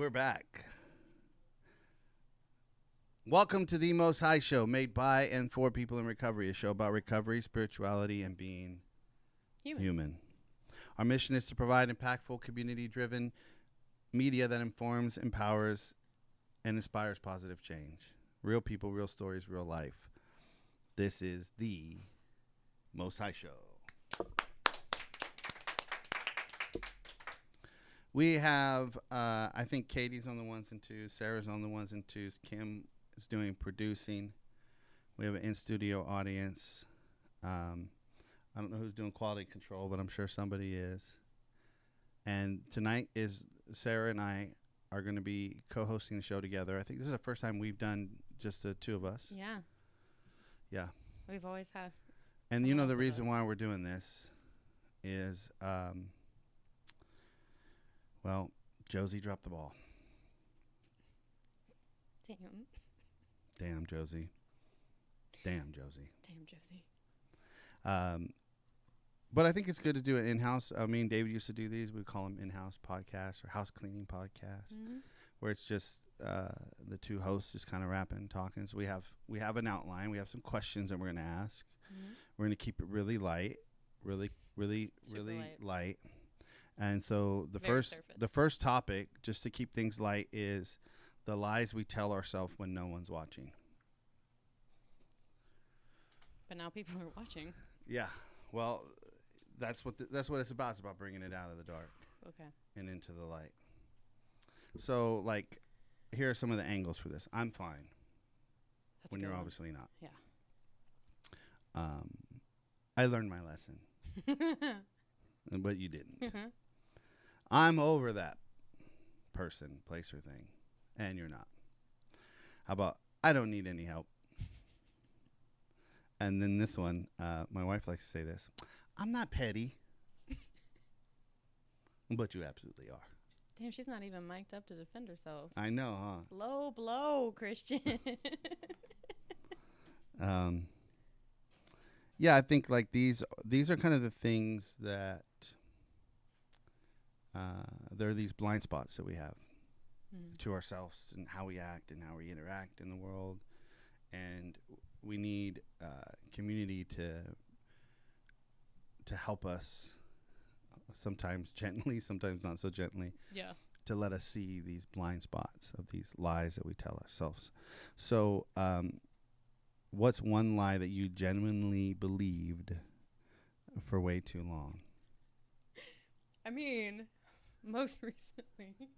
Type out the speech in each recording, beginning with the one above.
We're back. Welcome to the Most High Show, made by and for people in recovery, a show about recovery, spirituality, and being human. Our mission is to provide impactful, community-driven media that informs, empowers, and inspires positive change. Real people, real stories, real life. This is the Most High Show. We have, I think Katie's on the ones and twos, Sarah's on the ones and twos, Kim is doing producing. We have an in-studio audience. I don't know who's doing quality control, but I'm sure somebody is. And tonight is Sarah and I are going to be co-hosting the show together. I think this is the first time we've done just the two of us. Yeah. Yeah. We've always had. And you know the reason why we're doing this is, well, Josie dropped the ball. Damn, Josie. Damn, Josie. But I think it's good to do it in-house. I mean, David used to do these. We call them in-house podcasts or house cleaning podcasts, where it's just the two hosts just kind of rapping, talking. So we have an outline. We have some questions that we're going to ask. We're going to keep it really light, really light. And so the first topic, just to keep things light, is the lies we tell ourselves when no one's watching. But now people are watching. Yeah. Well, that's what it's about. It's about bringing it out of the dark. Okay. And into the light. So, like, here are some of the angles for this. I'm fine. That's when you're one. obviously not. Yeah. I learned my lesson. But you didn't. I'm over that person, place, or thing. And you're not. How about, I don't need any help. And then this one, my wife likes to say this. I'm not petty. But you absolutely are. Damn, she's not even mic'd up to defend herself. I know, huh? Low blow, Christian. Yeah, I think like these are kind of the things that there are these blind spots that we have to ourselves and how we act and how we interact in the world, and we need community to help us, sometimes gently, sometimes not so gently. Yeah. To let us see these blind spots of these lies that we tell ourselves. So, what's one lie that you genuinely believed for way too long? I mean, most recently,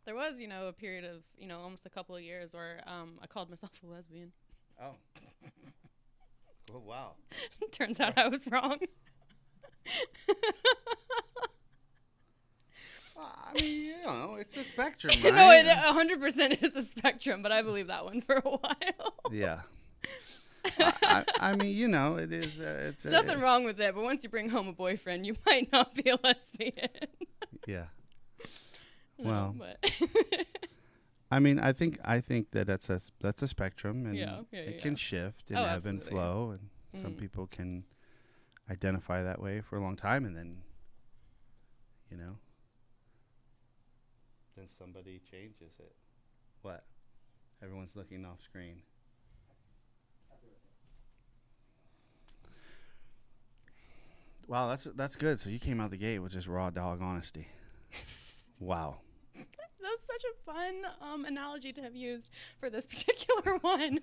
there was, a period of, almost a couple of years where I called myself a lesbian. Oh. Oh, wow. Turns out I was wrong. I mean, it's a spectrum, right? No, it 100% is a spectrum, but I believe that one for a while. Yeah. I mean, it is. It's There's nothing wrong with it, but once you bring home a boyfriend, you might not be a lesbian. Yeah. No, well, but I mean, I think that that's a spectrum, and it can shift and ebb absolutely. and flow, and some people can identify that way for a long time, and then, then somebody changes it. What? Everyone's looking off screen. Wow, that's good. So you came out the gate with just raw dog honesty. Wow. That's such a fun analogy to have used for this particular one.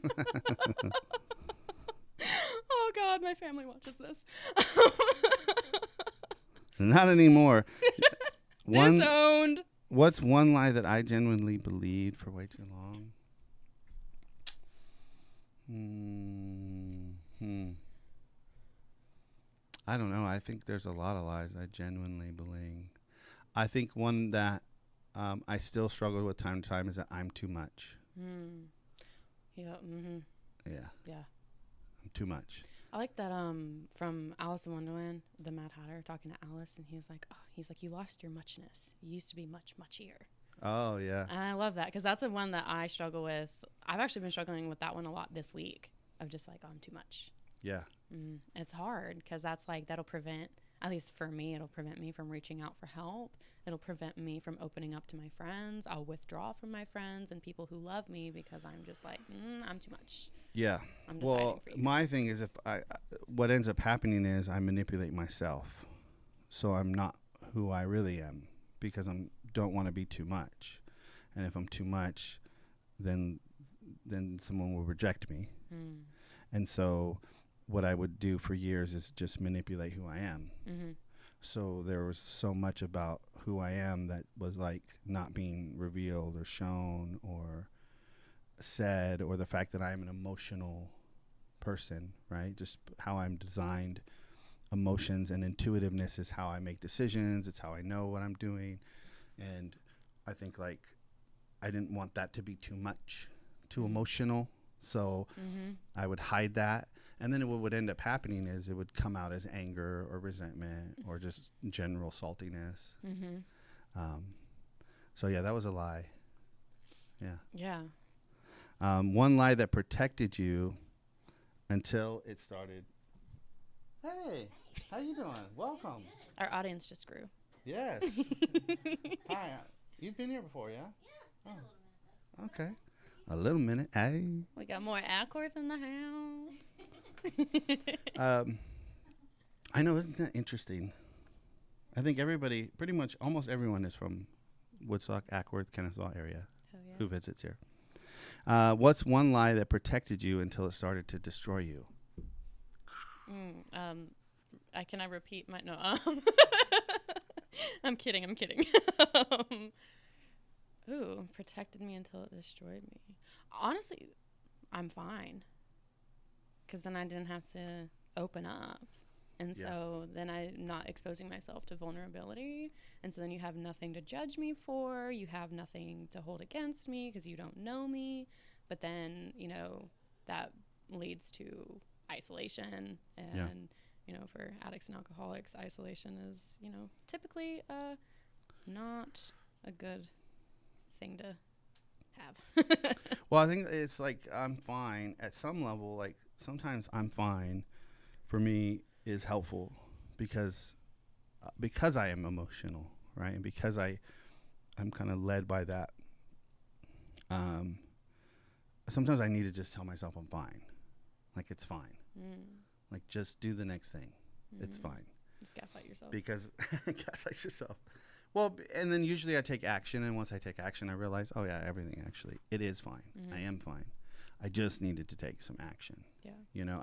Oh, God, my family watches this. Not anymore. Disowned. What's one lie that I genuinely believed for way too long? I don't know. I think there's a lot of lies I genuinely believe. I think one that I still struggle with time to time is that I'm too much. Yeah. Mm-hmm. Yeah. Yeah. I'm too much. I like that from Alice in Wonderland, the Mad Hatter talking to Alice, and he's like, you lost your muchness. You used to be much, muchier. Oh, yeah. And I love that because that's the one that I struggle with. I've actually been struggling with that one a lot this week of just like, I'm too much. Yeah. It's hard because that's like, that'll prevent, at least for me, it'll prevent me from reaching out for help. It'll prevent me from opening up to my friends. I'll withdraw from my friends and people who love me because I'm just like, I'm too much. Yeah. I'm deciding Well, for you my guys. thing is what ends up happening is I manipulate myself. So I'm not who I really am because I don't want to be too much. And if I'm too much, then someone will reject me. And so what I would do for years is just manipulate who I am. So there was so much about who I am that was like not being revealed or shown or said, or the fact that I'm an emotional person, right? Just how I'm designed. Emotions and intuitiveness is how I make decisions. It's how I know what I'm doing. And I think like I didn't want that to be too much, too emotional. So I would hide that. And then what would end up happening is it would come out as anger or resentment or just general saltiness. So yeah, that was a lie. Yeah. One lie that protected you until it started. Hey, how you doing? Welcome. Our audience just grew. Yes. Hi. You've been here before, yeah? Yeah. Oh. Okay. A little minute. Hey. We got more Ackworth in the house. I know, isn't that interesting? I think everybody, pretty much almost everyone is from Woodstock, Ackworth, Kennesaw area who visits here. What's one lie that protected you until it started to destroy you? Can I repeat my, no, I'm kidding. Protected me until it destroyed me. Honestly, I'm fine. Because then I didn't have to open up. And so then I'm not exposing myself to vulnerability. And so then you have nothing to judge me for. You have nothing to hold against me because you don't know me. But then, that leads to isolation. And, for addicts and alcoholics, isolation is, typically not a good thing to have. Well, I think it's like I'm fine at some level. Like sometimes I'm fine for me is helpful because I am emotional, right? And because I'm kind of led by that. Sometimes I need to just tell myself I'm fine. Like it's fine. Like just do the next thing. It's fine. Just gaslight yourself. Because gaslight yourself. Well, and then usually I take action, and once I take action, I realize, oh yeah, everything actually, it is fine. I am fine. I just needed to take some action. Yeah.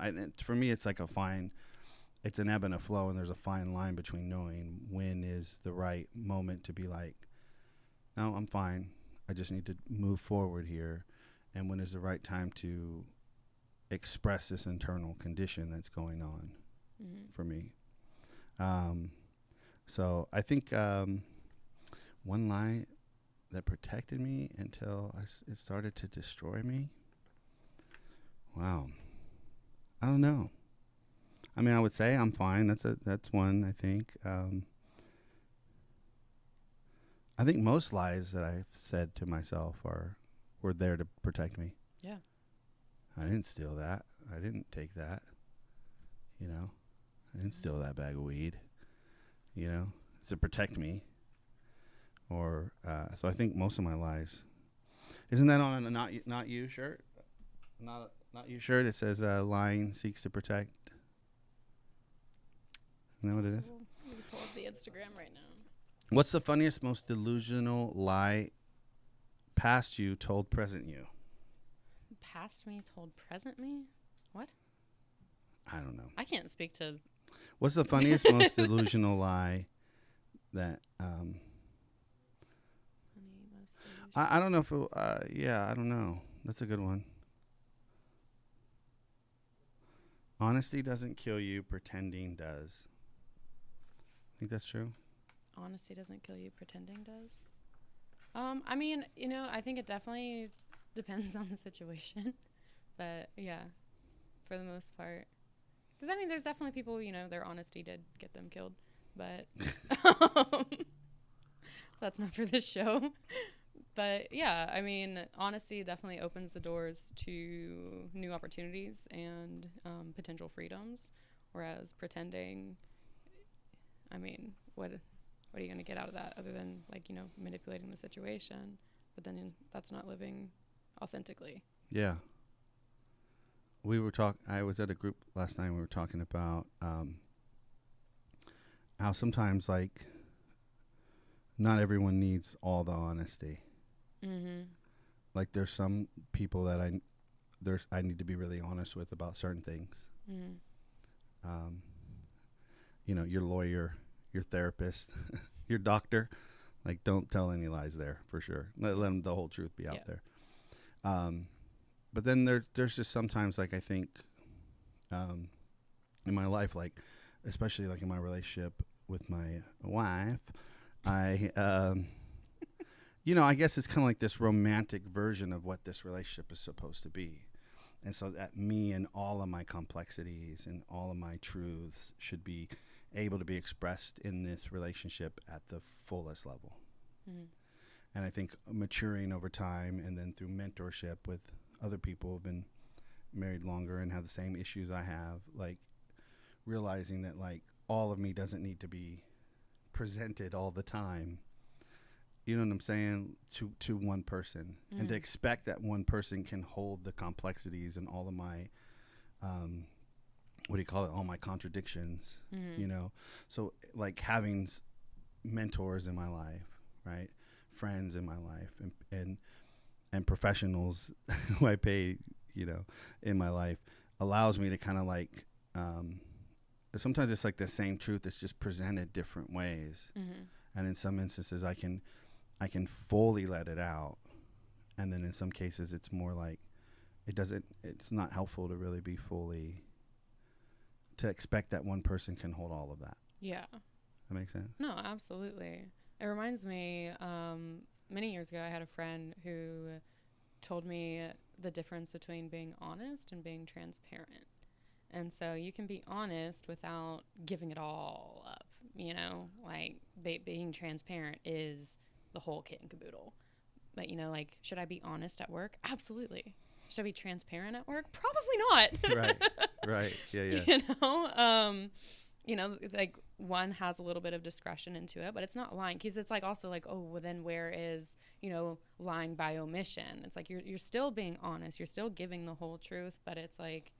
And for me, it's like it's an ebb and a flow, and there's a fine line between knowing when is the right moment to be like, no, I'm fine. I just need to move forward here. And when is the right time to express this internal condition that's going on for me. So I think one lie that protected me until it started to destroy me. Wow. I don't know. I mean, I would say I'm fine. That's one, I think. I think most lies that I've said to myself were there to protect me. Yeah. I didn't steal that. I didn't take that. I didn't steal that bag of weed. It's to protect me. Or so I think most of my lies. Isn't that on a not you shirt? Not you shirt. It says lying seeks to protect. Isn't that what it is? We'll pull up the Instagram right now. What's the funniest, most delusional lie past you told present you? Past me told present me? What? I don't know. I can't speak to. What's the funniest, most delusional lie that I don't know if it, I don't know. That's a good one. Honesty doesn't kill you, pretending does. Think that's true? Honesty doesn't kill you, pretending does. I mean, I think it definitely depends on the situation. But yeah, for the most part. Because, there's definitely people, their honesty did get them killed. But that's not for this show. But yeah, honesty definitely opens the doors to new opportunities and potential freedoms. Whereas pretending, I mean, what are you going to get out of that other than, like, you know, manipulating the situation? But then that's not living authentically. Yeah. I was at a group last night. We were talking about how sometimes, like, not everyone needs all the honesty. Mm-hmm. Like, there's some people that I need to be really honest with about certain things. Mm-hmm. You know, your lawyer, your therapist, your doctor. Like, don't tell any lies there, for sure. Let them, the whole truth be out there. But then there's just sometimes, like, I think in my life, like, especially like in my relationship with my wife, you know, I guess it's kind of like this romantic version of what this relationship is supposed to be. And so that me and all of my complexities and all of my truths should be able to be expressed in this relationship at the fullest level. Mm-hmm. And I think maturing over time and then through mentorship with other people who've been married longer and have the same issues I have, like, realizing that, like, all of me doesn't need to be presented all the time. You know what I'm saying? To one person. Mm. And to expect that one person can hold the complexities and all of my, what do you call it? All my contradictions, you know? So, like, having mentors in my life, right? Friends in my life and professionals who I pay, you know, in my life allows me to kind of, like, sometimes it's like the same truth. It's just presented different ways. Mm-hmm. And in some instances I can fully let it out. And then in some cases it's more like it's not helpful to really be fully, to expect that one person can hold all of that. Yeah. That makes sense? No, absolutely. It reminds me, many years ago I had a friend who told me the difference between being honest and being transparent. And so you can be honest without giving it all up, you know, like being transparent is the whole kit and caboodle. But, you know, like, should I be honest at work? Absolutely. Should I be transparent at work? Probably not. Right. Yeah. You know, like, one has a little bit of discretion into it, but it's not lying, because it's like also like, oh, well, then where is, you know, lying by omission? It's like you're still being honest. You're still giving the whole truth, but it's like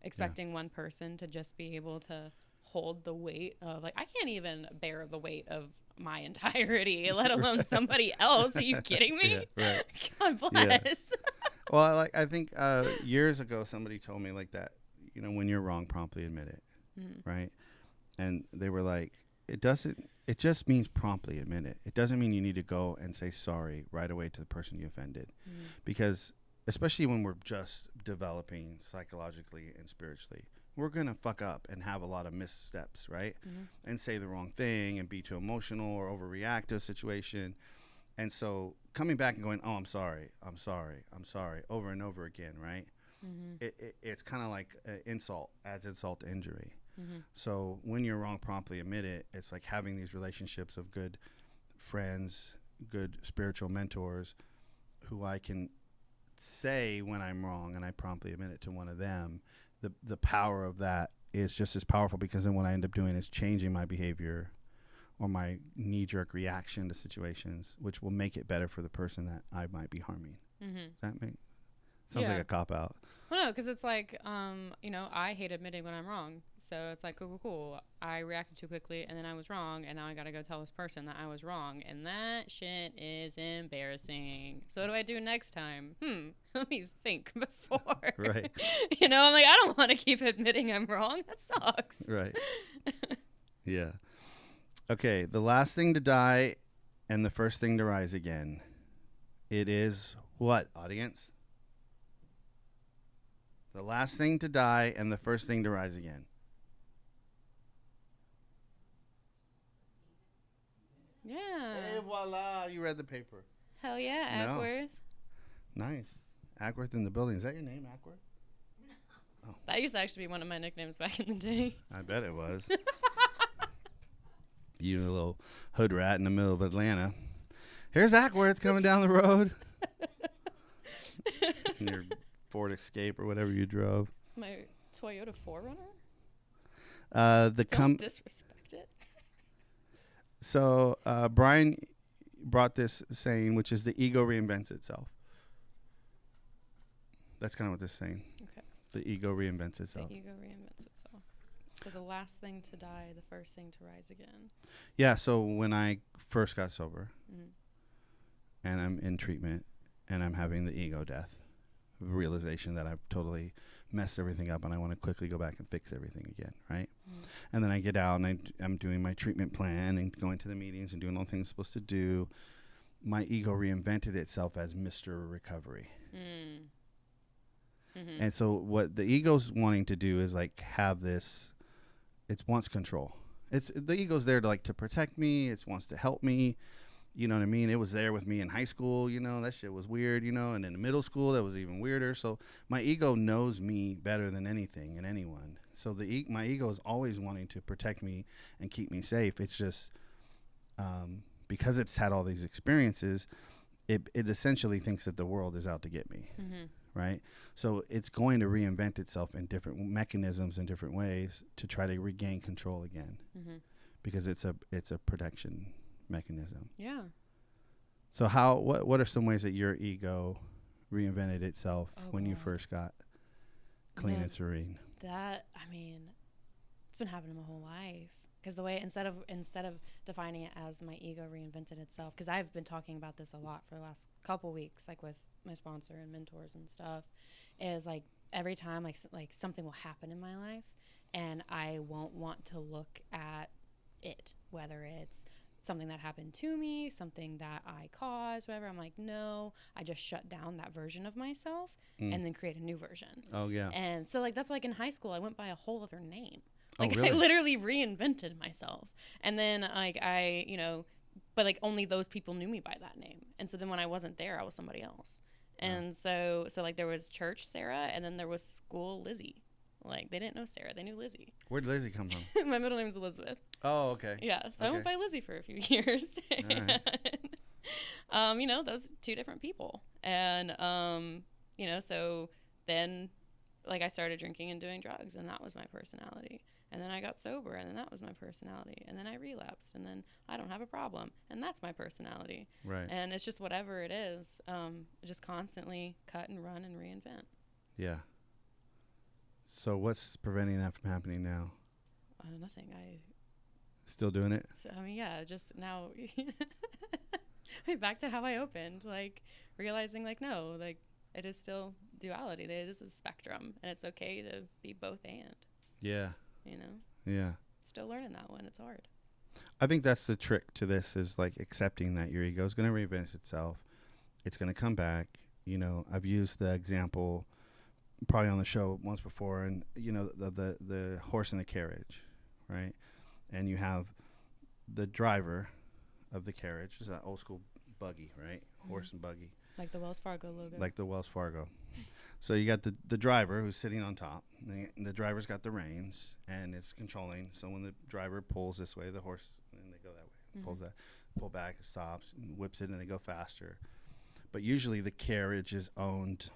expecting one person to just be able to hold the weight of, like, I can't even bear the weight of my entirety, let alone somebody else. Are you kidding me? Yeah, right. God bless. Yeah. Well, I think years ago somebody told me, like, that, you know, when you're wrong, promptly admit it, right? And they were like, it just means promptly admit it. It doesn't mean you need to go and say sorry right away to the person you offended, because especially when we're just developing psychologically and spiritually, we're going to fuck up and have a lot of missteps, right? And say the wrong thing and be too emotional or overreact to a situation. And so coming back and going, oh, I'm sorry, over and over again, right? It's kind of like insult, adds insult to injury. So when you're wrong, promptly admit it. It's like having these relationships of good friends, good spiritual mentors who I can say when I'm wrong and I promptly admit it to one of them. The power of that is just as powerful, because then what I end up doing is changing my behavior or my knee-jerk reaction to situations, which will make it better for the person that I might be harming. Does that make sounds like a cop-out? Well, no, because it's like, you know, I hate admitting when I'm wrong. So it's like, cool. I reacted too quickly, and then I was wrong, and now I got to go tell this person that I was wrong. And that shit is embarrassing. So what do I do next time? Let me think before. Right. You know, I'm like, I don't want to keep admitting I'm wrong. That sucks. Right. Yeah. Okay, the last thing to die and the first thing to rise again. It is what, audience? The last thing to die and the first thing to rise again. Yeah. Hey, voila. You read the paper. Hell yeah, Ackworth. No. Nice. Ackworth in the building. Is that your name, Ackworth? Oh. That used to actually be one of my nicknames back in the day. I bet it was. You a little hood rat in the middle of Atlanta. Here's Ackworth coming down the road. In your Ford Escape or whatever you drove. My Toyota 4Runner? Don't disrespect it. So Brian brought this saying, which is the ego reinvents itself. That's kind of what this is saying. Okay. The ego reinvents itself. The ego reinvents itself. So the last thing to die, the first thing to rise again. Yeah. So when I first got sober, and I'm in treatment, and I'm having the ego death, realization that I've totally messed everything up, and I want to quickly go back and fix everything again, right? And then I get out, and I'm doing my treatment plan and going to the meetings and doing all the things I'm supposed to do. My ego reinvented itself as Mr. Recovery. And so what the ego's wanting to do is like have this, it wants control. The ego's there to like to protect me. It wants to help me. You know what I mean? It was there with me in high school, you know, that shit was weird, you know, and in middle school, that was even weirder. So my ego knows me better than anything and anyone. So my ego is always wanting to protect me and keep me safe. It's just because it's had all these experiences, it essentially thinks that the world is out to get me, right? So it's going to reinvent itself in different mechanisms in different ways to try to regain control again, because it's a protection mechanism. Yeah. So what are some ways that your ego reinvented itself when you first got clean and serene? That, I mean, it's been happening my whole life. Because the way, instead of defining it as my ego reinvented itself, because I've been talking about this a lot for the last couple weeks, like with my sponsor and mentors and stuff, is like every time like something will happen in my life and I won't want to look at it, whether it's something that happened to me, something that I caused, whatever. I'm like, no, I just shut down that version of myself and then create a new version. Oh, yeah. And so like that's like in high school, I went by a whole other name. Like, really? I literally reinvented myself. And then like but like only those people knew me by that name. And so then when I wasn't there, I was somebody else. And so like there was church Sarah, and then there was school Lizzie. Like they didn't know Sarah, they knew Lizzie. Where'd Lizzie come from? My middle name is Elizabeth. Oh, okay. Yeah, so I went by Lizzie for a few years. And, those two different people. And, so then like I started drinking and doing drugs, and that was my personality. And then I got sober, and then that was my personality. And then I relapsed, and then I don't have a problem, and that's my personality. Right. And it's just whatever it is, just constantly cut and run and reinvent. Yeah. So what's preventing that from happening now? Nothing. Still doing it? So, I mean, yeah, just now back to how I opened, like realizing like, no, like it is still duality. It is a spectrum, and it's okay to be both and. Yeah. Yeah. Still learning that one. It's hard. I think that's the trick to this, is like accepting that your ego is going to reinvent itself. It's going to come back. I've used the example probably on the show once before, and the horse and the carriage, right? And you have the driver of the carriage. It's an old school buggy, right? Horse and buggy. Like the Wells Fargo logo. Like the Wells Fargo. So you got the driver who's sitting on top. And the driver's got the reins, and it's controlling. So when the driver pulls this way, the horse, and they go that way. Pulls that, pull back, it stops, and whips it, and they go faster. But usually the carriage is owned,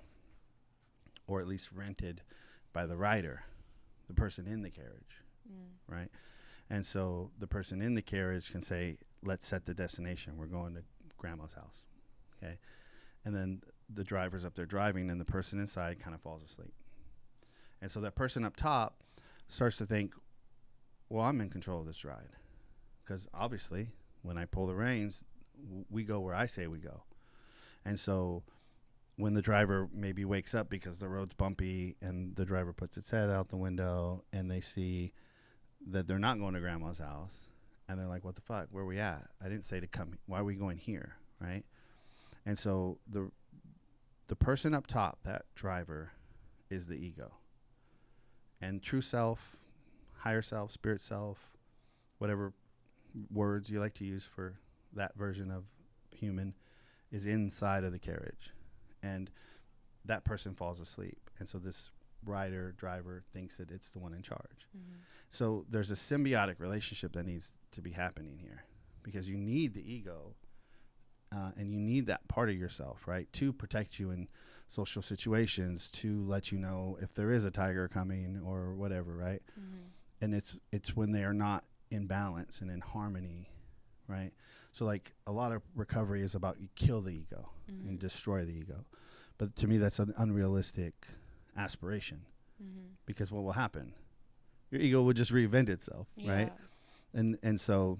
or at least rented, by the rider, the person in the carriage, right? And so the person in the carriage can say, let's set the destination. We're going to grandma's house, okay? And then the driver's up there driving, and the person inside kind of falls asleep. And so that person up top starts to think, well, I'm in control of this ride. Because obviously, when I pull the reins, we go where I say we go. And so when the driver maybe wakes up because the road's bumpy, and the driver puts its head out the window, and they see that they're not going to grandma's house, and they're like, what the fuck, where are we at? I didn't say to come, why are we going here, right? And so the person up top, that driver, is the ego. And true self, higher self, spirit self, whatever words you like to use for that version of human, is inside of the carriage. And that person falls asleep. And so this driver thinks that it's the one in charge. So there's a symbiotic relationship that needs to be happening here, because you need the ego, and you need that part of yourself, right, to protect you in social situations, to let you know if there is a tiger coming or whatever, right? And it's when they are not in balance and in harmony, right? So like a lot of recovery is about you kill the ego and destroy the ego. But to me, that's an unrealistic aspiration because what will happen? Your ego will just reinvent itself, right? And so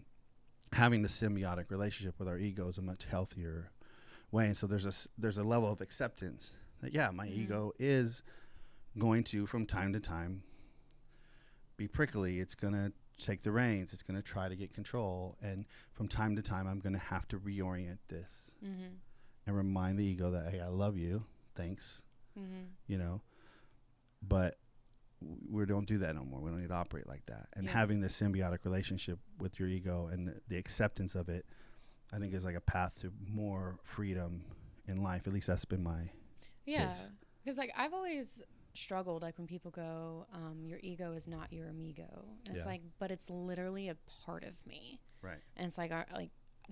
having the symbiotic relationship with our ego is a much healthier way. And so there's a level of acceptance that, yeah, my ego is going to, from time to time, be prickly. It's going to take the reins. It's going to try to get control. And from time to time, I'm going to have to reorient this and remind the ego that, hey, I love you. Thanks. You know, but we don't do that no more. We don't need to operate like that. And having this symbiotic relationship with your ego and the acceptance of it, I think is like a path to more freedom in life. At least that's been my case. Because like I've always struggled, like when people go, your ego is not your amigo. And it's like, but it's literally a part of me. Right. And it's like,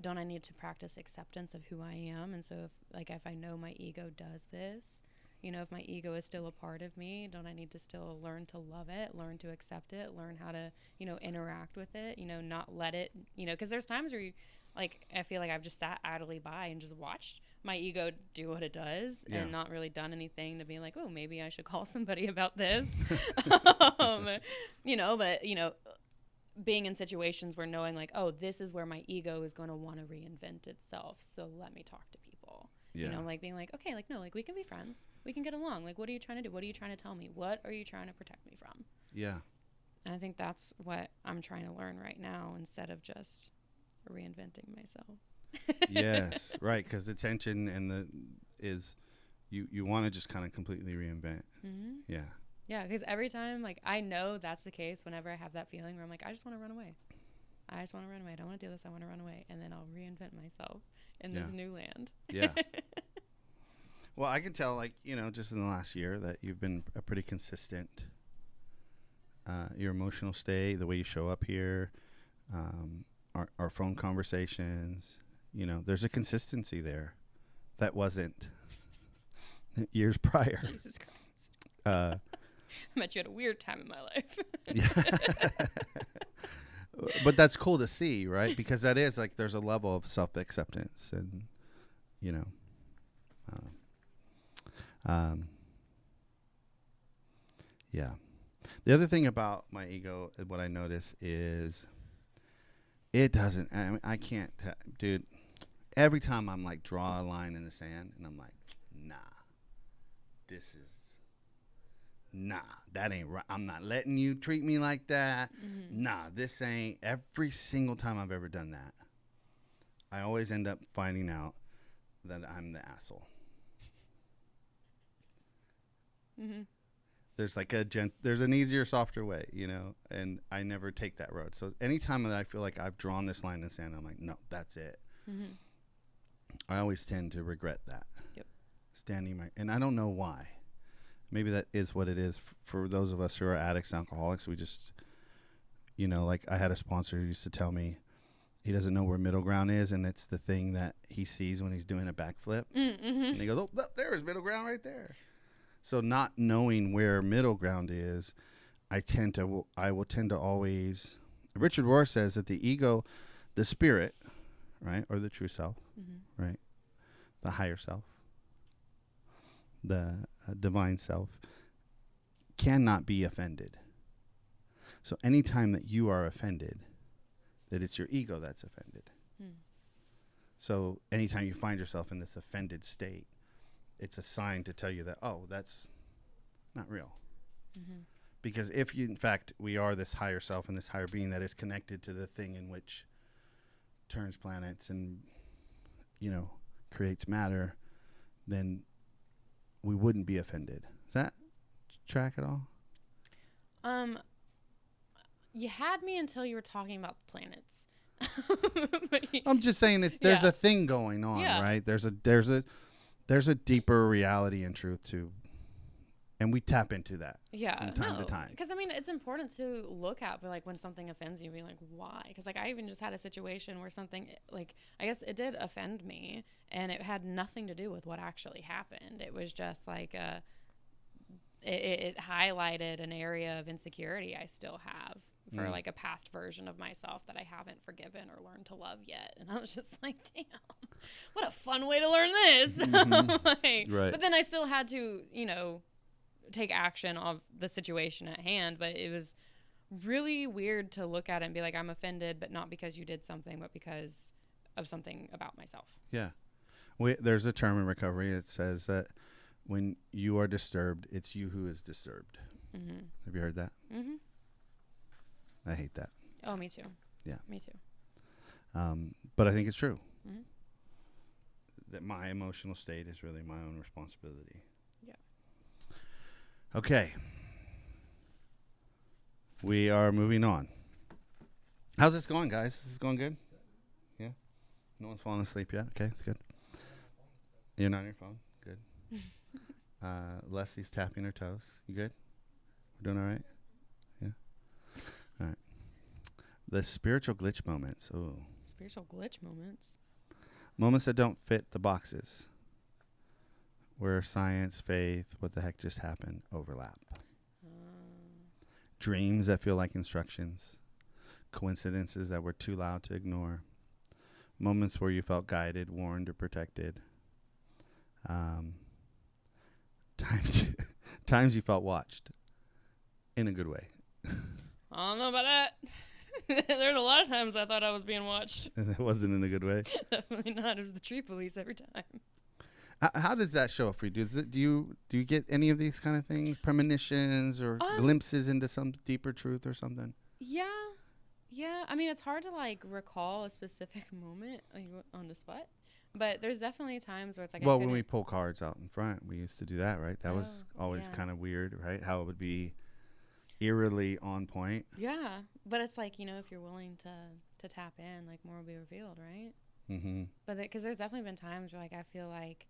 don't I need to practice acceptance of who I am? And so if I know my ego does this, you know, if my ego is still a part of me, don't I need to still learn to love it, learn to accept it, learn how to, you know, interact with it, you know, not let it, you know, because there's times where I feel like I've just sat idly by and just watched my ego do what it does and not really done anything to be like, oh, maybe I should call somebody about this. You know, but, you know, being in situations where knowing like, oh, this is where my ego is going to want to reinvent itself. So let me talk to people. You know, like being like, okay, like, no, like we can be friends. We can get along. Like, what are you trying to do? What are you trying to tell me? What are you trying to protect me from? Yeah. And I think that's what I'm trying to learn right now instead of just reinventing myself. Yes, right. Because the tension and you want to just kind of completely reinvent. Yeah. Yeah, because every time, like, I know that's the case whenever I have that feeling where I'm like, I just want to run away. I just want to run away. I don't want to do this. I want to run away. And then I'll reinvent myself in this new land. Yeah. Well, I can tell, like, you know, just in the last year that you've been a pretty consistent, your emotional state, the way you show up here, our phone conversations, you know, there's a consistency there that wasn't years prior. Jesus Christ. I met you at a weird time in my life. Yeah. But that's cool to see, right? Because that is like there's a level of self-acceptance and, you know, yeah. The other thing about my ego, what I notice is it doesn't, I mean, I can't, dude, every time I'm like draw a line in the sand and I'm like, nah, that ain't right. I'm not letting you treat me like that. Nah, this ain't. Every single time I've ever done that, I always end up finding out that I'm the asshole. There's like there's an easier, softer way, you know, and I never take that road. So anytime that I feel like I've drawn this line in the sand, I'm like, no, that's it. I always tend to regret that. And I don't know why. Maybe that is what it is for those of us who are addicts, alcoholics. We just, you know, like I had a sponsor who used to tell me he doesn't know where middle ground is, and it's the thing that he sees when he's doing a backflip. And he goes, oh, there's middle ground right there. So not knowing where middle ground is, I will tend to always. Richard Rohr says that the ego, the spirit, right, or the true self, right, the higher self, the divine self, cannot be offended. So anytime that you are offended, that it's your ego that's offended. So anytime you find yourself in this offended state, it's a sign to tell you that, oh, that's not real. Because if you, in fact, we are this higher self and this higher being that is connected to the thing in which turns planets and, you know, creates matter, then we wouldn't be offended. Does that track at all? You had me until you were talking about planets. I'm just saying there's a thing going on, right? There's a deeper reality and truth to, and we tap into that from time to time. Because I mean, it's important to look at, but like when something offends you, be like, why? Because like I even just had a situation where something, like, I guess it did offend me, and it had nothing to do with what actually happened. It was just like it highlighted an area of insecurity I still have for like a past version of myself that I haven't forgiven or learned to love yet. And I was just like, damn, what a fun way to learn this. Like, Right. But then I still had to, you know, take action of the situation at hand. But it was really weird to look at it and be like, I'm offended, but not because you did something, but because of something about myself. Yeah. There's a term in recovery. It says that when you are disturbed, it's you who is disturbed. Mm-hmm. Have you heard that? Mm-hmm. I hate that. Oh, me too. Yeah. Me too. But I think it's true. Mm-hmm. That my emotional state is really my own responsibility. Yeah. Okay. We are moving on. How's this going, guys? Is this going good? Yeah? No one's fallen asleep yet? Okay, it's good. You're not on your phone? Good. Leslie's tapping her toes. You good? We're doing all right? Yeah? All right. The spiritual glitch moments. Oh. Spiritual glitch moments. Moments that don't fit the boxes. Where science, faith, what the heck just happened, overlap. Dreams that feel like instructions. Coincidences that were too loud to ignore. Moments where you felt guided, warned, or protected. Times you felt watched. In a good way. I don't know about that. There's a lot of times I thought I was being watched. And it wasn't in a good way? Definitely not. It was the tree police every time. How does that show up for you? Do you get any of these kind of things? Premonitions or glimpses into some deeper truth or something? Yeah. Yeah. I mean, it's hard to like recall a specific moment like, on the spot. But there's definitely times where it's like... Well, when we pull cards out in front, we used to do that, right? That was always kind of weird, right? How it would be eerily on point. Yeah. But it's like, you know, if you're willing to tap in, like more will be revealed, right? Mm-hmm. But because there's definitely been times where like I feel like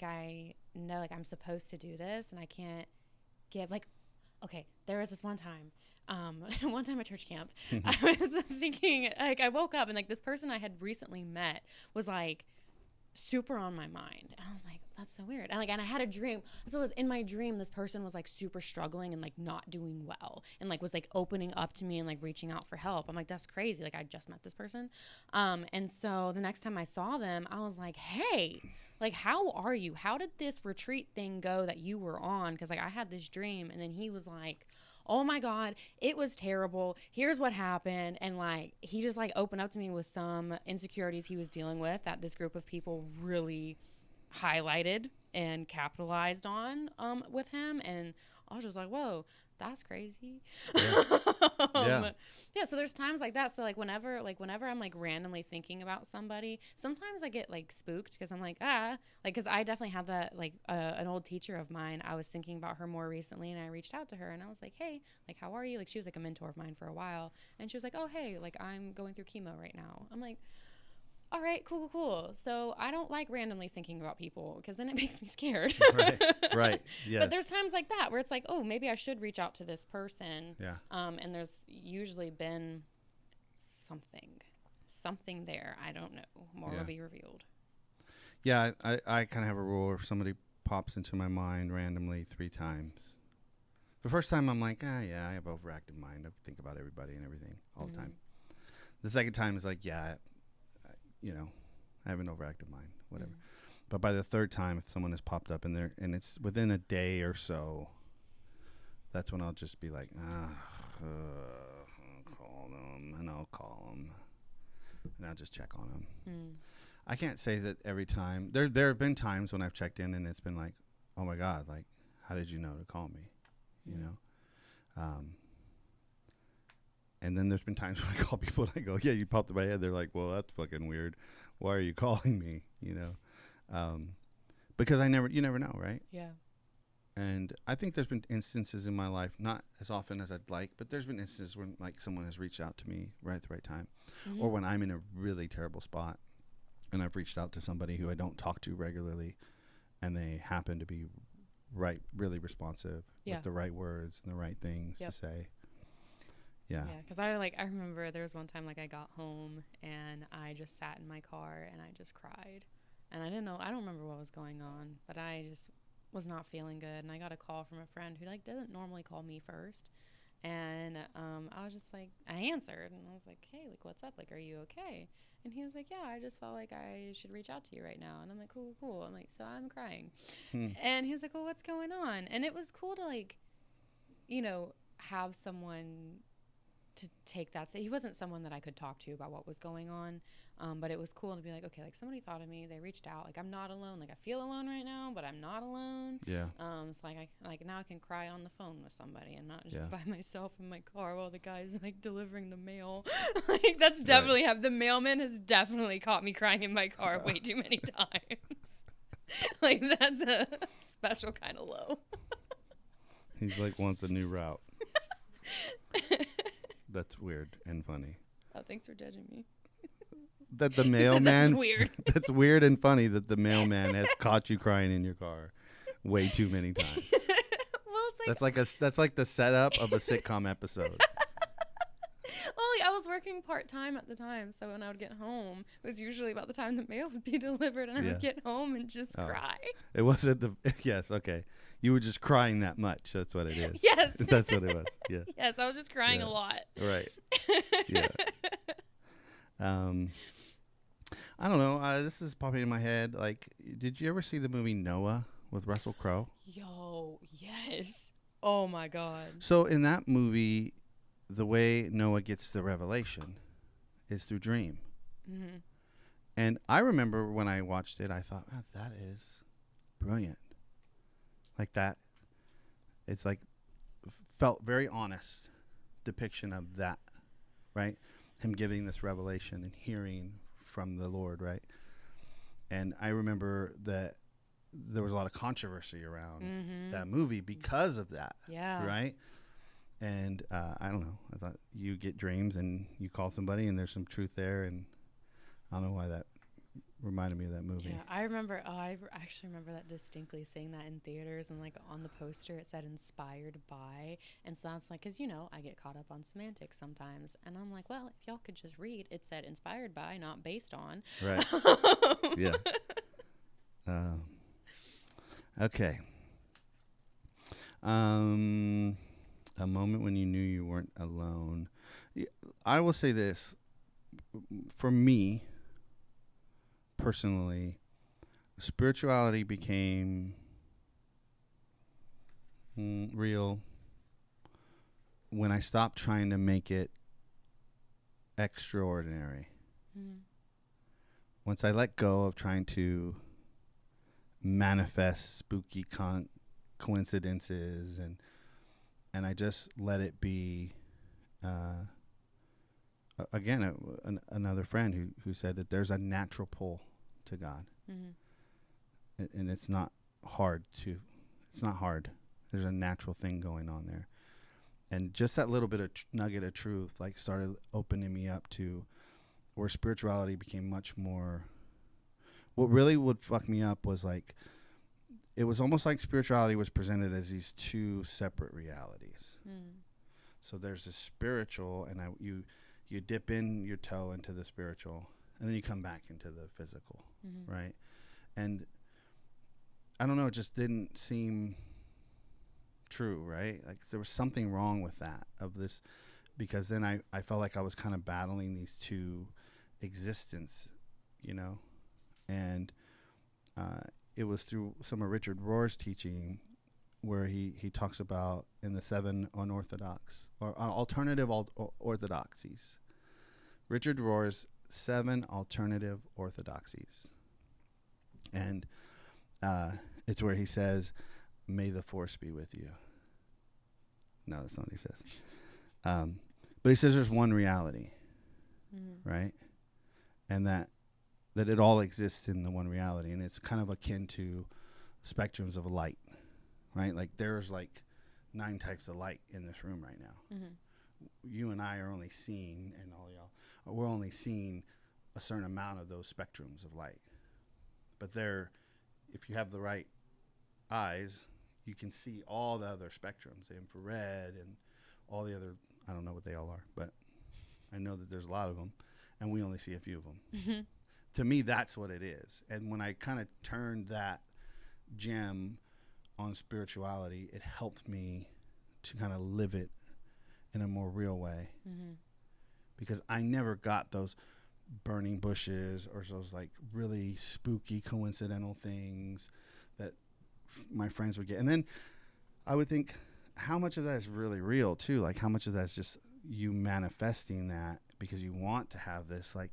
I know like I'm supposed to do this and I can't give like... Okay, there was this one time at church camp, I was thinking, like, I woke up and, like, this person I had recently met was, like, super on my mind. And I was like, that's so weird. And, I had a dream. So it was in my dream, this person was, like, super struggling and, like, not doing well. And, like, was, like, opening up to me and, like, reaching out for help. I'm like, that's crazy. Like, I just met this person. And so the next time I saw them, I was like, hey, like, how are you? How did this retreat thing go that you were on? Because, like, I had this dream. And then he was like, oh my God, it was terrible. Here's what happened. And like, he just like opened up to me with some insecurities he was dealing with that this group of people really highlighted and capitalized on with him. And I was just like, whoa, that's crazy. Yeah. Yeah. So there's times like that. So like whenever I'm like randomly thinking about somebody, sometimes I get like spooked because I'm like, because I definitely have that, like an old teacher of mine. I was thinking about her more recently and I reached out to her and I was like, hey, like, how are you? Like, she was like a mentor of mine for a while. And she was like, oh, hey, like I'm going through chemo right now. I'm like, all right, cool. So I don't like randomly thinking about people because then it makes me scared. Right. Yes. But there's times like that where it's like, oh, maybe I should reach out to this person. Yeah. And there's usually been something there. I don't know. More will be revealed. Yeah, I kind of have a rule. If somebody pops into my mind randomly 3 times, the first time I'm like, I have overactive mind. I think about everybody and everything all the time. The second time is like, I have an overactive mind, whatever. But by the third time, if someone has popped up in there and it's within a day or so, that's when I'll just be like, I'll call them, and I'll call them, and I'll just check on them. I can't say that every time. There have been times when I've checked in and it's been like, oh my God, like, how did you know to call me? You know? And then there's been times when I call people and I go, yeah, you popped in my head. They're like, well, that's fucking weird. Why are you calling me? You know? Because you never know, right? Yeah. And I think there's been instances in my life, not as often as I'd like, but there's been instances when like someone has reached out to me right at the right time. Or when I'm in a really terrible spot and I've reached out to somebody who I don't talk to regularly and they happen to be really responsive with the right words and the right things to say. Yeah. Yeah, because I remember there was one time like I got home and I just sat in my car and I just cried. And I don't remember what was going on, but I just was not feeling good. And I got a call from a friend who like doesn't normally call me first. And I was just like, I answered, and I was like, hey, like, what's up? Like, are you okay? And he was like, yeah, I just felt like I should reach out to you right now. And I'm like, cool, cool. I'm like, so I'm crying. And he was like, well, what's going on? And it was cool to, like, you know, have someone to take that. So he wasn't someone that I could talk to about what was going on. But it was cool to be like, okay, like, somebody thought of me. They reached out. Like, I'm not alone. Like, I feel alone right now, but I'm not alone. Yeah. So like now I can cry on the phone with somebody and not just by myself in my car while the guy's like delivering the mail. Like, that's definitely the mailman has definitely caught me crying in my car way too many times. Like, that's a special kind of low. He's like wants a new route. That's weird and funny. Oh, thanks for judging me. That the mailman. That's weird. That's weird and funny that the mailman has caught you crying in your car way too many times. Well, it's like that's like the setup of a sitcom episode. Well, like, I was working part-time at the time, so when I would get home, it was usually about the time the mail would be delivered, and I would get home and just cry. It wasn't yes, okay. You were just crying that much. That's what it is. Yes. That's what it was. Yeah. Yes, I was just crying a lot. Right. Yeah. I don't know. This is popping in my head. Like, did you ever see the movie Noah with Russell Crowe? Yo, yes. Oh my God. So in that movie, the way Noah gets the revelation is through dream. Mm-hmm. And I remember when I watched it, I thought, oh, that is brilliant. Like that. It's like felt very honest depiction of that, right? Him giving this revelation and hearing from the Lord, right? And I remember that there was a lot of controversy around that movie because of that, right? And I don't know. I thought you get dreams and you call somebody and there's some truth there, and I don't know why that reminded me of that movie. Yeah, I remember. I actually remember that distinctly, seeing that in theaters, and like on the poster it said "inspired by," and so I was like, because I get caught up on semantics sometimes, and I'm like, well, if y'all could just read, it said "inspired by," not "based on." Right. Yeah. Okay. A moment when you knew you weren't alone. I will say this. For me, personally, spirituality became real when I stopped trying to make it extraordinary. Once I let go of trying to manifest spooky coincidences and I just let it be again another friend who said that there's a natural pull to God. And it's not hard. There's a natural thing going on there. And just that little bit of nugget of truth like started opening me up to where spirituality became much more. What really would fuck me up was like, it was almost like spirituality was presented as these two separate realities. So there's the spiritual, and you dip in your toe into the spiritual, and then you come back into the physical, right? And I don't know, it just didn't seem true, right? Like there was something wrong with that, of this, because then I felt like I was kind of battling these two existence, and it was through some of Richard Rohr's teaching where he talks about in the 7 unorthodox or alternative orthodoxies. Richard Rohr's 7 alternative orthodoxies. And it's where he says, "May the force be with you." No, that's not what he says. But he says there's one reality, right? And that it all exists in the one reality. And it's kind of akin to spectrums of light, right? Like there's like 9 types of light in this room right now. You and I are only seeing, and all y'all, we're only seeing a certain amount of those spectrums of light. But if you have the right eyes, you can see all the other spectrums, the infrared and all the other, I don't know what they all are, but I know that there's a lot of them, and we only see a few of them. To me, that's what it is. And when I kind of turned that gem on spirituality, it helped me to kind of live it in a more real way. Mm-hmm. Because I never got those burning bushes or those like really spooky coincidental things that my friends would get. And then I would think, how much of that is really real too? Like how much of that is just you manifesting that because you want to have this like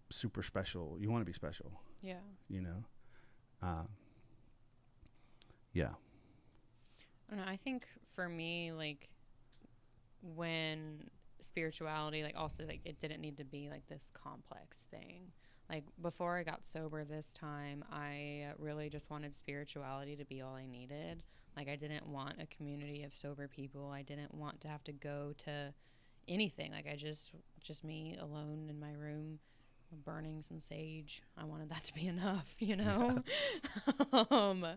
super special, you want to be special. Yeah. You know? Yeah. I don't know. I think for me, like when spirituality, like also like it didn't need to be like this complex thing. Like before I got sober this time, I really just wanted spirituality to be all I needed. Like I didn't want a community of sober people. I didn't want to have to go to anything. Like I just me alone in my room burning some sage. I wanted that to be enough, you know? Yeah.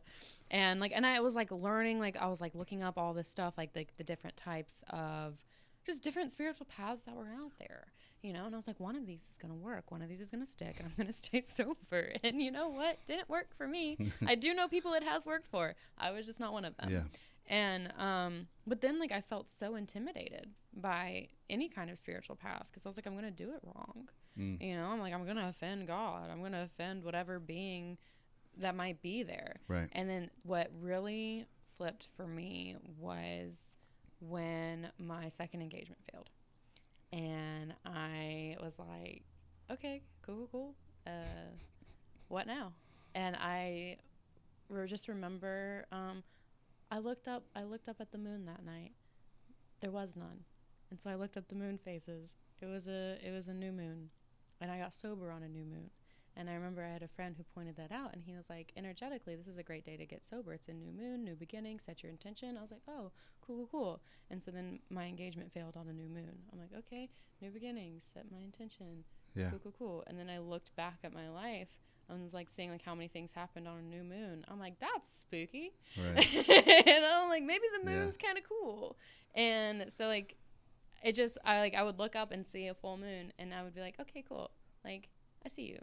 And I was like learning, like I was like looking up all this stuff, like the different types of just different spiritual paths that were out there, you know? And I was like, one of these is going to work. One of these is going to stick, and I'm going to stay sober. And you know what? Didn't work for me. I do know people it has worked for. I was just not one of them. Yeah. And, but then like I felt so intimidated by any kind of spiritual path because I was like, I'm going to do it wrong. You know, I'm like, I'm going to offend God. I'm going to offend whatever being that might be there. Right. And then what really flipped for me was when my second engagement failed. And I was like, okay, cool. What now? And I just remember, I looked up at the moon that night. There was none. And so I looked at the moon phases. It was a new moon. And I got sober on a new moon. And I remember I had a friend who pointed that out, and he was like, energetically, this is a great day to get sober. It's a new moon, new beginning, set your intention. I was like, oh, cool. And so then my engagement failed on a new moon. I'm like, okay, new beginning, set my intention. Yeah. Cool. And then I looked back at my life. I was like seeing like how many things happened on a new moon. I'm like, that's spooky. Right. And I'm like, maybe the moon's kind of cool. And so like, it just, I would look up and see a full moon, and I would be like, okay, cool. Like, I see you.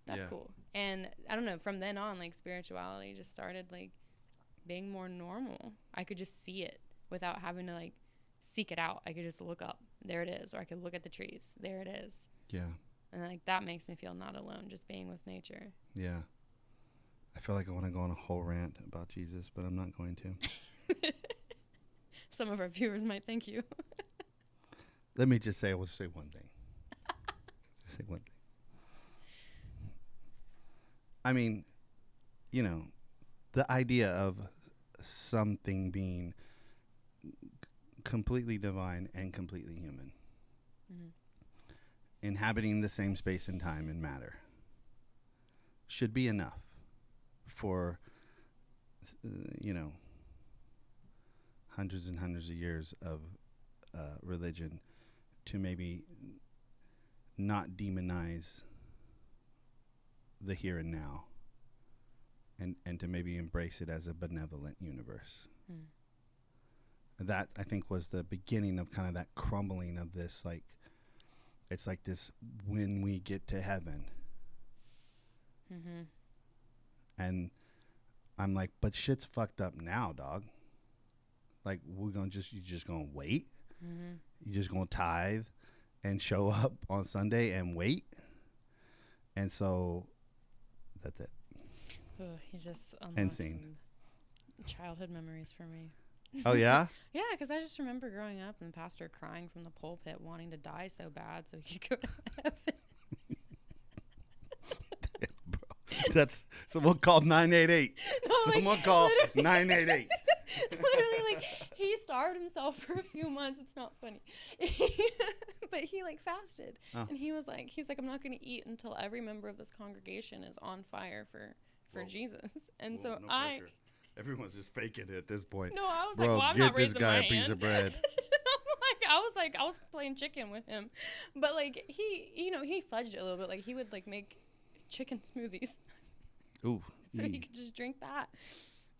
That's cool. And I don't know, from then on, like spirituality just started like being more normal. I could just see it without having to like seek it out. I could just look up. There it is. Or I could look at the trees. There it is. Yeah. And like that makes me feel not alone, just being with nature. Yeah. I feel like I want to go on a whole rant about Jesus, but I'm not going to. Some of our viewers might thank you. Let me just say, I will say one thing. Just say one thing. I mean, you know, the idea of something being completely divine and completely human, inhabiting the same space and time and matter, should be enough for, you know, hundreds and hundreds of years of religion to maybe not demonize the here and now, and to maybe embrace it as a benevolent universe. That, I think, was the beginning of kind of that crumbling of this, like, it's like this when we get to heaven. And I'm like, but shit's fucked up now, dog. Like, you just gonna wait? You just gonna tithe and show up on Sunday and wait? And so that's it. He just unlocked some childhood memories for me. Oh, yeah? Yeah, because I just remember growing up and the pastor crying from the pulpit, wanting to die so bad so he could go to heaven. Damn, bro. That's someone called 988. No, someone called 988. Literally, like, he starved himself for a few months. It's not funny. But he, like, fasted. Oh. And he's like, I'm not going to eat until every member of this congregation is on fire for Jesus. And so no pressure. Everyone's just faking it at this point. No, I was bro, like, well, I'm get not this raising guy my a piece hand. of bread. I was playing chicken with him. But, like, he fudged it a little bit. Like, he would, like, make chicken smoothies. Ooh. So he could just drink that.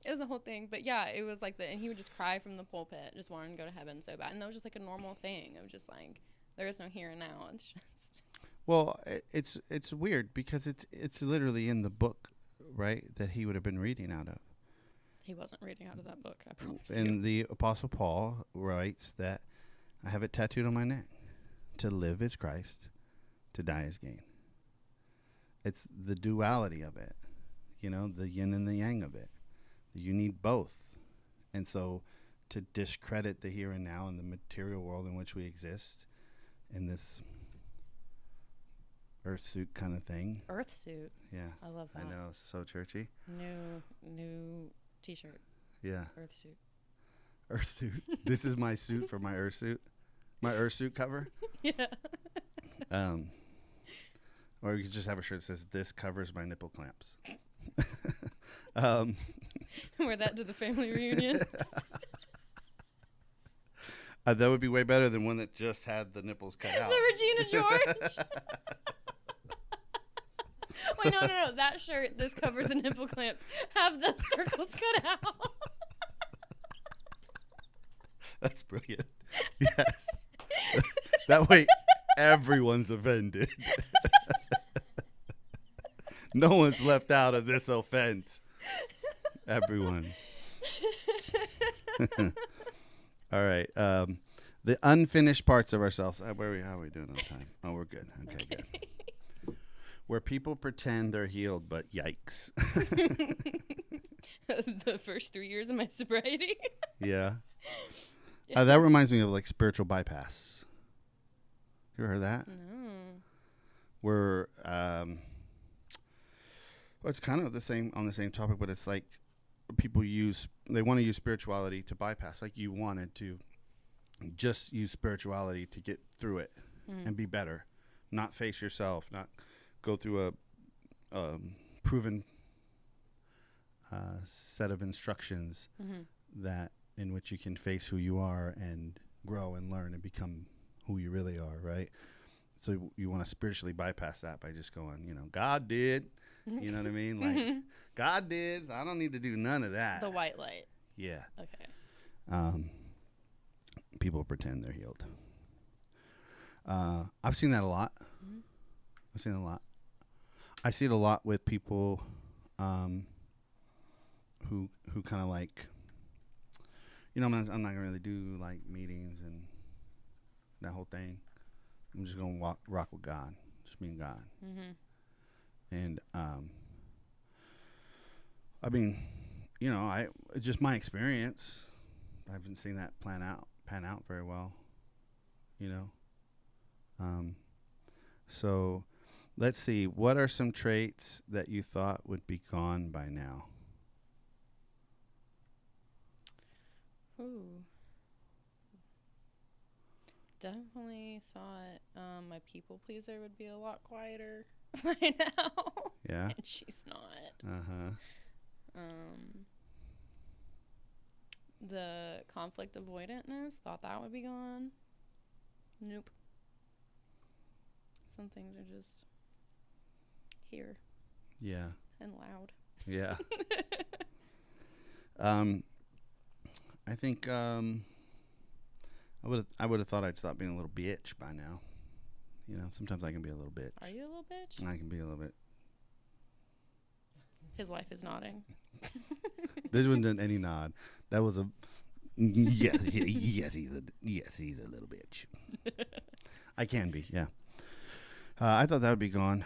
It was a whole thing. But, yeah, it was like and he would just cry from the pulpit, just wanting to go to heaven so bad. And that was just, like, a normal thing. It was just, like, there is no here and now. It's just. Well, it's weird because it's literally in the book, right, that he would have been reading out of. He wasn't reading out of that book, I promise And you. the Apostle Paul writes that I have it tattooed on my neck. To live is Christ, to die is gain. It's the duality of it, the yin and the yang of it. You need both. And so to discredit the here and now and the material world in which we exist in this earth suit kind of thing. Earth suit. Yeah. I love that. I know. So churchy. New t-shirt. Yeah. Earth suit. Earth suit. This is my suit for my earth suit. My earth suit cover. Yeah. Or you could just have a shirt that says, "This covers my nipple clamps." Wear that to the family reunion. That would be way better than one that just had the nipples cut out. The Regina George. Wait, no. That shirt, "This covers the nipple clamps," have the circles cut out. That's brilliant. Yes. That way, everyone's offended. No one's left out of this offense. Everyone. All right. The unfinished parts of ourselves. How are we doing on time? Oh, we're good. Okay, good. Where people pretend they're healed, but yikes. The first 3 years of my sobriety. Yeah. That reminds me of like spiritual bypass. You ever heard that? No. Where well, it's kind of on the same topic, but it's like people they want to use spirituality to bypass. Like you wanted to just use spirituality to get through it and be better, not face yourself, not go through a proven set of instructions that in which you can face who you are and grow and learn and become who you really are, right? So you want to spiritually bypass that by just going, God did. You know what I mean? Like, God did. I don't need to do none of that. The white light. Yeah. Okay. People pretend they're healed. I've seen that a lot. I've seen it a lot. I see it a lot with people who kind of like, I'm not going to really do like meetings and that whole thing. I'm just going to rock with God. Just me and God. And I mean, it's just my experience. I haven't seen that pan out very well. So let's see. What are some traits that you thought would be gone by now? Ooh. Definitely thought my people pleaser would be a lot quieter by now. Yeah. And she's not. The conflict avoidantness, thought that would be gone. Nope. Some things are just here. Yeah. And loud. Yeah. I think I would have thought I'd stop being a little bitch by now. Sometimes I can be a little bitch. Are you a little bitch? I can be a little bit. His wife is nodding. This wasn't any nod. That was a yes. He's a little bitch. I can be, yeah. I thought that would be gone.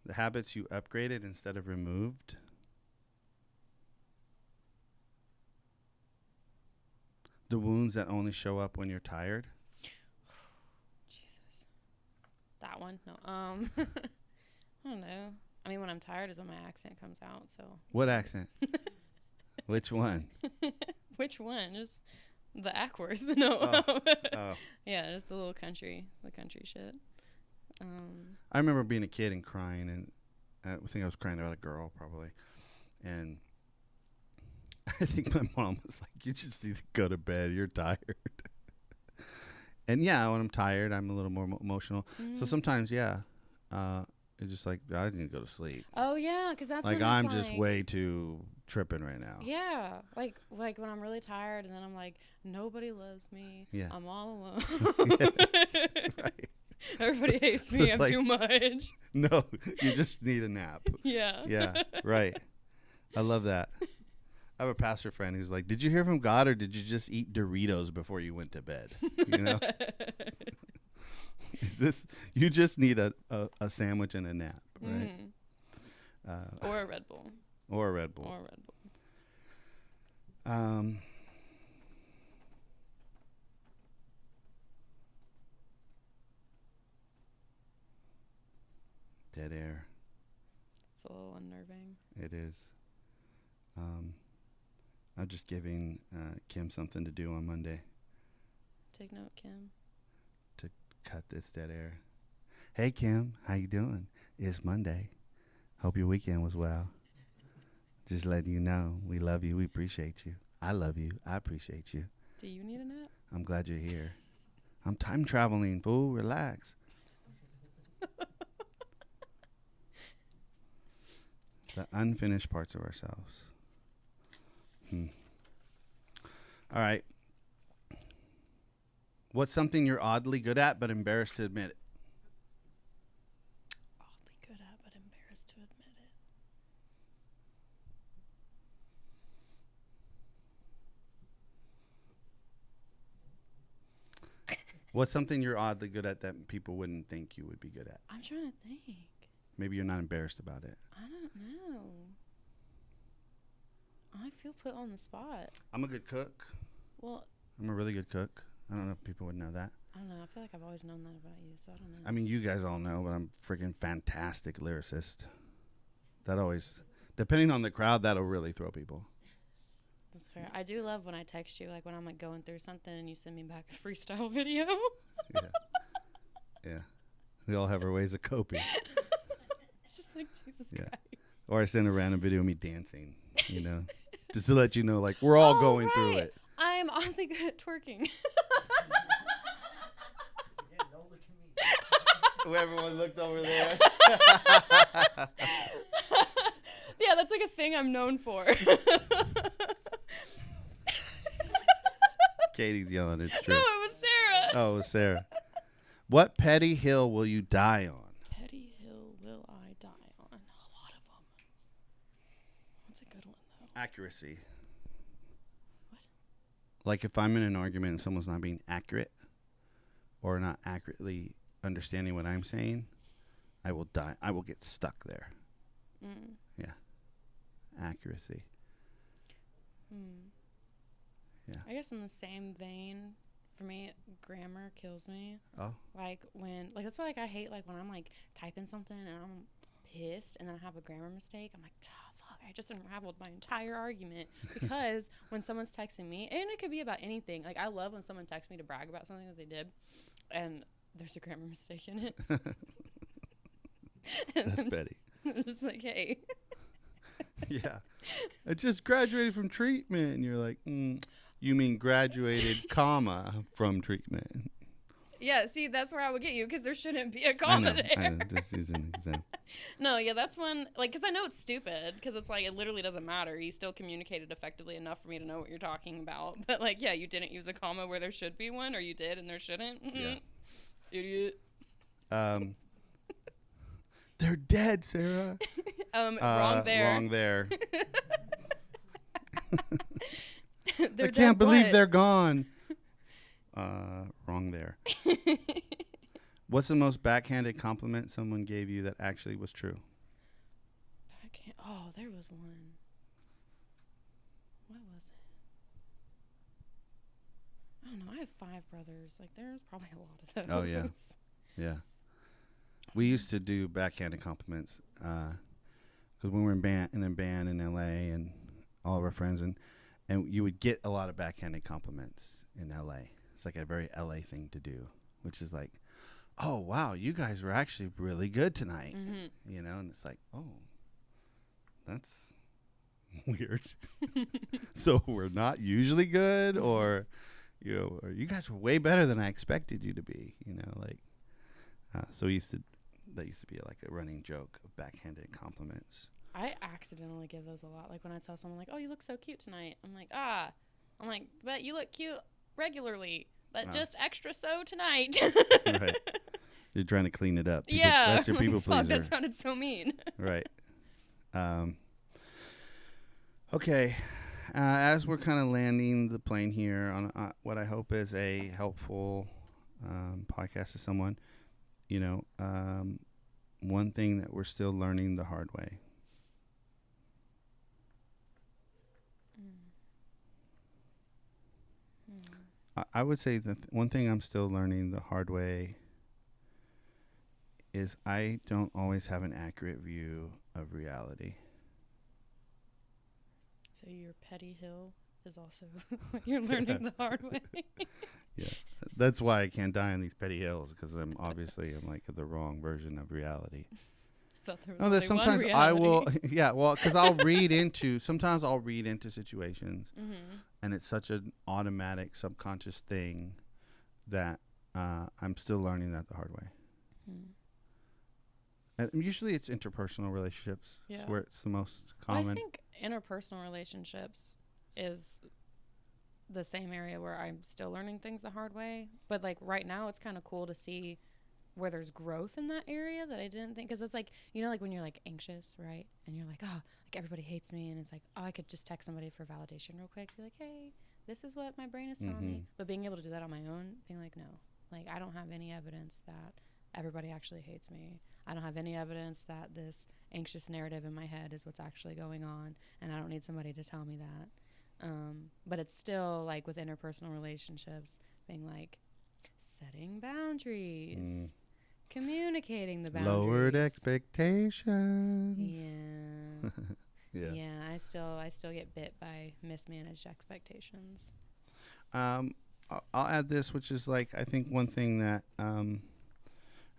The habits you upgraded instead of removed. The wounds that only show up when you're tired. Jesus. That one? No. I don't know. I mean, when I'm tired is when my accent comes out, so. What accent? Which one? Which one? Just the Ackworth. No. Oh. Yeah, just the country shit. I remember being a kid and crying, and I think I was crying about a girl probably, and I think my mom was like, "You just need to go to bed. You're tired." And yeah, when I'm tired, I'm a little more emotional. So sometimes, yeah, it's just like I need to go to sleep. Oh yeah, because that's like when I'm just way too tripping right now. Yeah, like when I'm really tired, and then I'm like, nobody loves me. Yeah, I'm all alone. Yeah. Right. Everybody hates me. I'm Like, too much. No, you just need a nap. Yeah. Yeah, right. I love that. I have a pastor friend who's like, did you hear from God or did you just eat Doritos before you went to bed? You know? You just need a sandwich and a nap, right? Or a Red Bull. Or a Red Bull. Or a Red Bull. Dead air. It's a little unnerving. It is. I'm just giving Kim something to do on Monday. Take note, Kim. To cut this dead air. Hey, Kim, how you doing? It's Monday. Hope your weekend was well. Just letting you know, we love you. We appreciate you. I love you. I appreciate you. Do you need a nap? I'm glad you're here. I'm time traveling, fool. Relax. The unfinished parts of ourselves. All right. What's something you're oddly good at but embarrassed to admit it? Oddly good at but embarrassed to admit it. What's something you're oddly good at that people wouldn't think you would be good at? I'm trying to think. Maybe you're not embarrassed about it. I don't know. I feel put on the spot. I'm a good cook. Well, I'm a really good cook. I don't know if people would know that. I don't know. I feel like I've always known that about you, so I don't know. I mean, you guys all know, but I'm a freaking fantastic lyricist. That always, depending on the crowd, that'll really throw people. That's fair. I do love when I text you, like when I'm like going through something and you send me back a freestyle video. Yeah. Yeah. We all have our ways of coping. It's just like, Jesus Christ. Or I send a random video of me dancing, you know, just to let you know, like, we're all going through it. I'm oddly good at twerking. Don't look at me. Everyone looked over there. Yeah, that's like a thing I'm known for. Katie's yelling, it's true. No, it was Sarah. Oh, it was Sarah. What petty hill will you die on? Petty hill will I die on? A lot of them. What's a good one, though? Accuracy. What? Like if I'm in an argument and someone's not being accurate or not accurately understanding what I'm saying, I will die. I will get stuck there. Yeah. Accuracy. Yeah. I guess in the same vein, for me, grammar kills me. Oh. Like when, like that's why like I hate like when I'm like typing something and I'm pissed and then I have a grammar mistake. I'm like, oh, fuck, I just unraveled my entire argument because when someone's texting me, and it could be about anything. Like I love when someone texts me to brag about something that they did, and there's a grammar mistake in it. That's Betty. I'm just like, hey. Yeah. I just graduated from treatment. And you're like, you mean graduated, comma, from treatment. Yeah, see, that's where I would get you because there shouldn't be a comma there. I know, just using an example. No, yeah, that's one, like, because I know it's stupid because it's like, it literally doesn't matter. You still communicated effectively enough for me to know what you're talking about. But, like, yeah, you didn't use a comma where there should be one, or you did and there shouldn't. Yeah. Idiot. They're dead, Sarah. Wrong there. Wrong there. I can't believe they're gone. Wrong there. What's the most backhanded compliment someone gave you that actually was true? Oh, there was one. What was it? I don't know. I have 5 brothers. Like, there's probably a lot of those. Oh, yeah. Yeah. We used to do backhanded compliments because when we were in a band in L.A. and all of our friends, and you would get a lot of backhanded compliments in L.A. It's like a very L.A. thing to do, which is like, oh, wow, you guys were actually really good tonight, you know? And it's like, oh, that's weird. So we're not usually good, or, you know, or you guys were way better than I expected you to be, you know, like, so that used to be like a running joke of backhanded compliments. I accidentally give those a lot. Like when I tell someone like, oh, you look so cute tonight. I'm like, but you look cute regularly, but just extra so tonight. Right. You're trying to clean it up. Yeah. That's your people Fuck, pleaser. that sounded so mean. Right. Okay. As we're kind of landing the plane here on what I hope is a helpful podcast to someone, one thing that we're still learning the hard way. I would say the one thing I'm still learning the hard way is I don't always have an accurate view of reality. So your petty hill is also what you're learning the hard way. Yeah, that's why I can't die on these petty hills, because I'm like the wrong version of reality. There's sometimes I will, yeah, well, because sometimes I'll read into situations, and it's such an automatic subconscious thing that I'm still learning that the hard way. And usually it's interpersonal relationships where it's the most common. Well, I think interpersonal relationships is the same area where I'm still learning things the hard way. But like right now, it's kind of cool to see where there's growth in that area that I didn't think. Because it's like, like when you're like anxious, right? And you're like, oh, like everybody hates me. And it's like, oh, I could just text somebody for validation real quick. Be like, hey, this is what my brain is telling me. But being able to do that on my own, being like, no, like I don't have any evidence that everybody actually hates me. I don't have any evidence that this anxious narrative in my head is what's actually going on, and I don't need somebody to tell me that. But it's still like with interpersonal relationships, being like setting boundaries, communicating the boundaries. Lowered expectations. Yeah. Yeah. Yeah, I still get bit by mismanaged expectations. I'll add this, which is like I think one thing that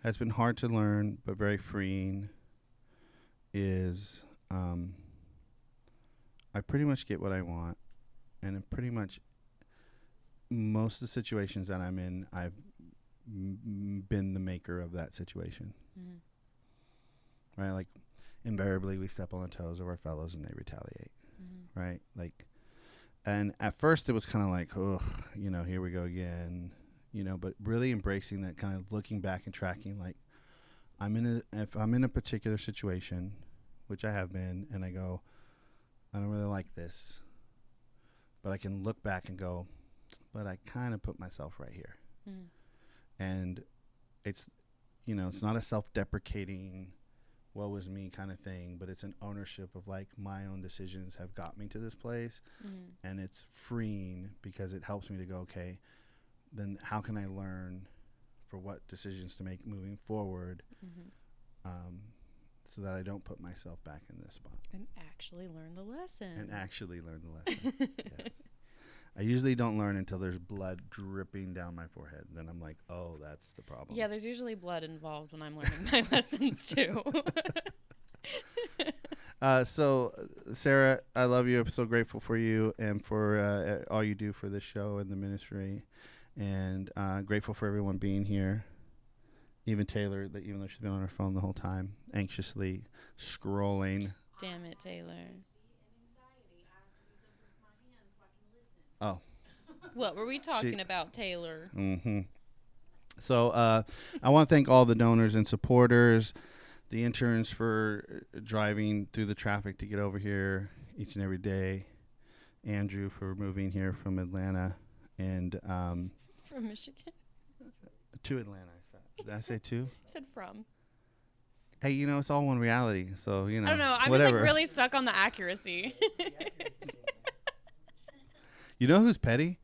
has been hard to learn but very freeing is I pretty much get what I want, and in pretty much most of the situations that I'm in, I've been the maker of that situation. Right? Like invariably we step on the toes of our fellows and they retaliate. Right? Like, and at first it was kind of like, oh, here we go again. But really embracing that, kind of looking back and tracking, like if I'm in a particular situation, which I have been, and I go, I don't really like this, but I can look back and go, but I kind of put myself right here. And it's, it's not a self-deprecating, woe is me kind of thing, but it's an ownership of like my own decisions have got me to this place. And it's freeing because it helps me to go, okay, then how can I learn for what decisions to make moving forward, so that I don't put myself back in this spot. And actually learn the lesson. Yes. I usually don't learn until there's blood dripping down my forehead. Then I'm like, oh, that's the problem. Yeah, there's usually blood involved when I'm learning my lessons too. So, Sarah, I love you. I'm so grateful for you and for all you do for this show and the ministry. And grateful for everyone being here. Even Taylor, that even though she's been on her phone the whole time, anxiously scrolling. Damn it, Taylor. Oh. What were we talking about, Taylor? So I want to thank all the donors and supporters, the interns for driving through the traffic to get over here each and every day, Andrew for moving here from Atlanta, and from Michigan to Atlanta. Did I say two? I said from. Hey, it's all one reality, so I don't know. I'm whatever. just like really stuck on the accuracy. You know who's petty?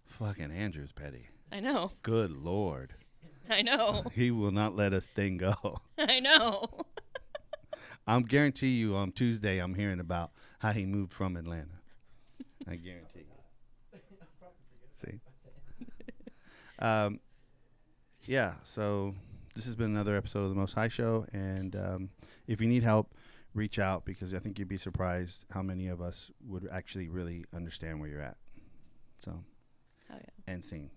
Fucking Andrew's petty. I know. Good Lord. I know. He will not let us thing go. I know. I'm guarantee you on Tuesday I'm hearing about how he moved from Atlanta. I guarantee you. See? Yeah, so this has been another episode of The Most High Show, and if you need help, reach out, because I think you'd be surprised how many of us would actually really understand where you're at. So, Oh, yeah. End scene.